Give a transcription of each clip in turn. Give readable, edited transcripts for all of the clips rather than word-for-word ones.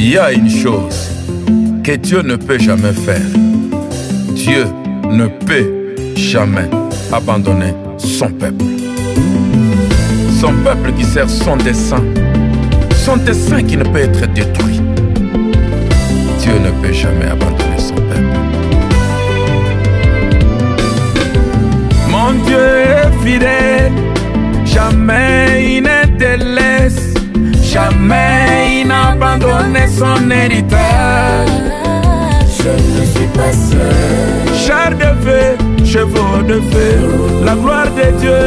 Il y a une chose que Dieu ne peut jamais faire. Dieu ne peut jamais abandonner son peuple. Son peuple qui sert son dessein qui ne peut être détruit. Dieu ne peut jamais abandonner son peuple. Mon Dieu est fidèle, jamais il ne te laisse, jamais il n'a abandonné son héritage. Je ne suis pas seul. Char de feu, chevaux de feu, la gloire de Dieu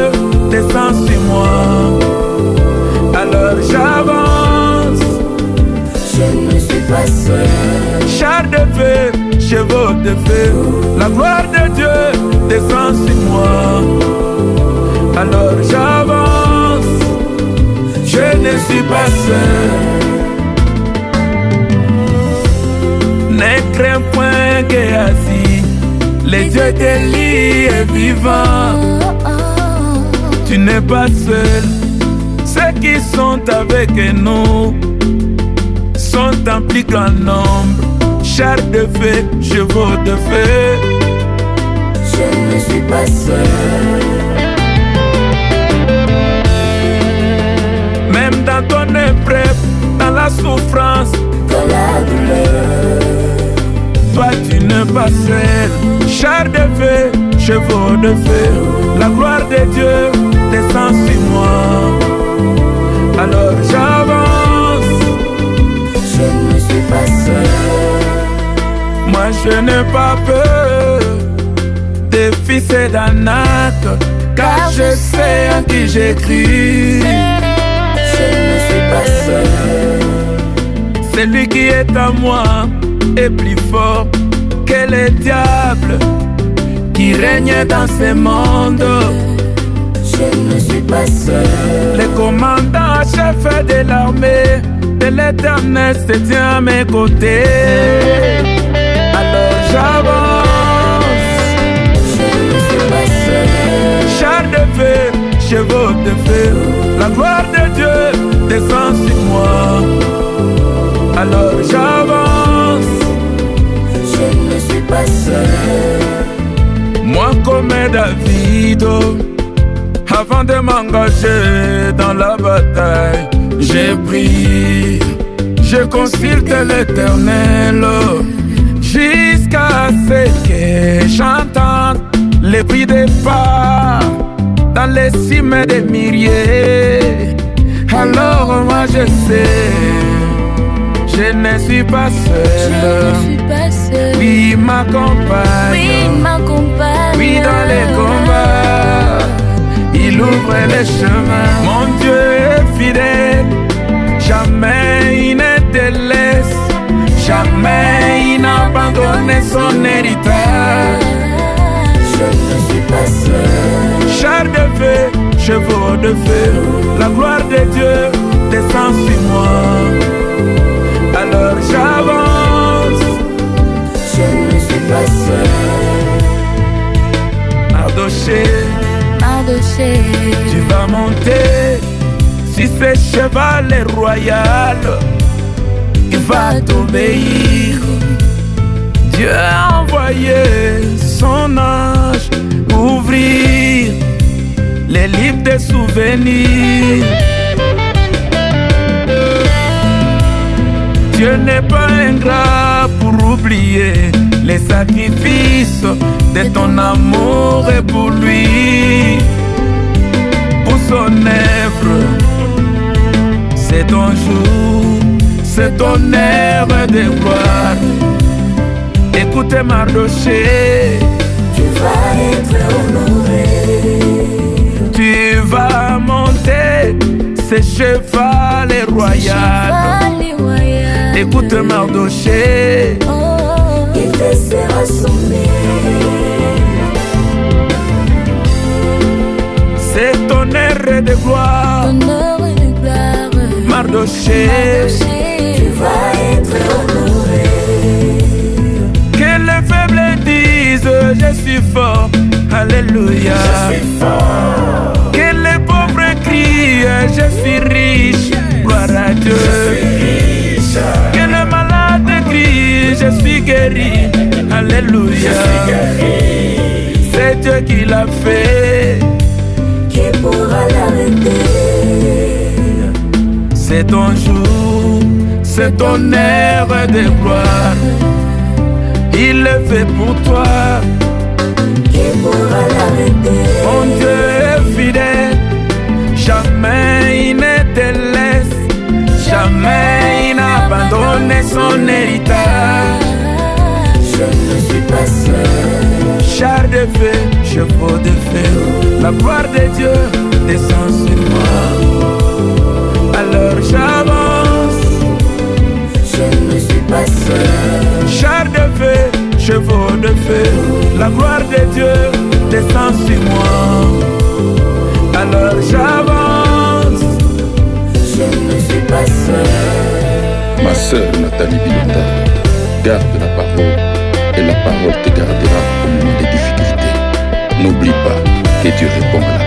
descend sur moi. Alors j'avance. Je ne suis pas seul. Char de feu, chevaux de feu, la gloire de Dieu descend sur moi. Alors j'avance. Je ne suis pas seul. Ne crains point Géasi, le Dieu d'Élie est vivant. Tu n'es pas seul. Ceux qui sont avec nous sont en plus grand nombre. Chars de feu, chevaux de feu. Je ne suis pas seul. Même dans ton épreuve, dans la souffrance, dans la douleur, toi tu n'es pas seul. Chars de feu, chevaux de feu, la gloire de Dieu descend sur moi. Alors j'avance. Je ne suis pas seul. Moi je n'ai pas peur des fils d'Anak, car je sais en qui j'écris. Je ne suis pas seul. Celui qui est à moi est plus fort que le diable qui règne dans ce monde. Je ne suis pas seul. Le commandant chef de l'armée de l'Éternel se tient à mes côtés. Alors j'avance. Je ne suis pas seul. Chars de feu, chevaux de feu, la gloire de Dieu descend sur moi. Alors j'avance. Je ne suis pas seul. Moi comme David, avant de m'engager dans la bataille, j'ai prié, je consulte l'Éternel, jusqu'à ce que j'entende les bruits des pas dans les cimes des myriades. Alors moi je sais, je ne suis pas seul. Oui, il m'accompagne. Oui, dans les combats, il ouvre les chemins. Mon Dieu est fidèle, jamais il ne te laisse, jamais il n'a abandonné son héritage. Je ne suis pas seul. Chars de feu, chevaux de feu, la gloire de Dieu descend sur moi. Alors j'avance. Je ne suis pas seul. Mardoché, tu vas monter si ce cheval est royal, il va t'obéir. Dieu a envoyé son ange ouvrir les livres des souvenirs. Dieu n'est pas ingrat pour oublier les sacrifices de ton amour et pour lui. Pour son œuvre, c'est ton jour, c'est ton heure de gloire. Écoutez Mardoché, tu vas être honoré. Tu vas monter ce cheval royal. Écoute Mardoché, il te sera soumis. C'est ton heure de gloire. Mardoché, tu vas être honoré. Que les faibles disent je suis fort, alléluia. Je suis fort. Que les pauvres crient je suis riche, gloire à Dieu. Je suis riche. Que les qu'il a fait. Qui pourra l'arrêter? C'est ton jour, c'est ton heure de gloire. Il le fait pour toi. Qui pourra l'arrêter? Mon Dieu est fidèle, jamais il ne te laisse, jamais il n'a abandonné son héritage. Je ne suis pas seul. Char de feu, chevaux de feu, la gloire de Dieu descend sur moi. Alors j'avance. Je ne suis pas seul. Char de feu, chevaux de feu, la gloire de Dieu descend sur moi. Alors j'avance. Je ne suis pas seul. Ma sœur Nathalie Bilota, garde la parole et la parole te gardera au moment des difficultés. N'oublie pas que Dieu répond à la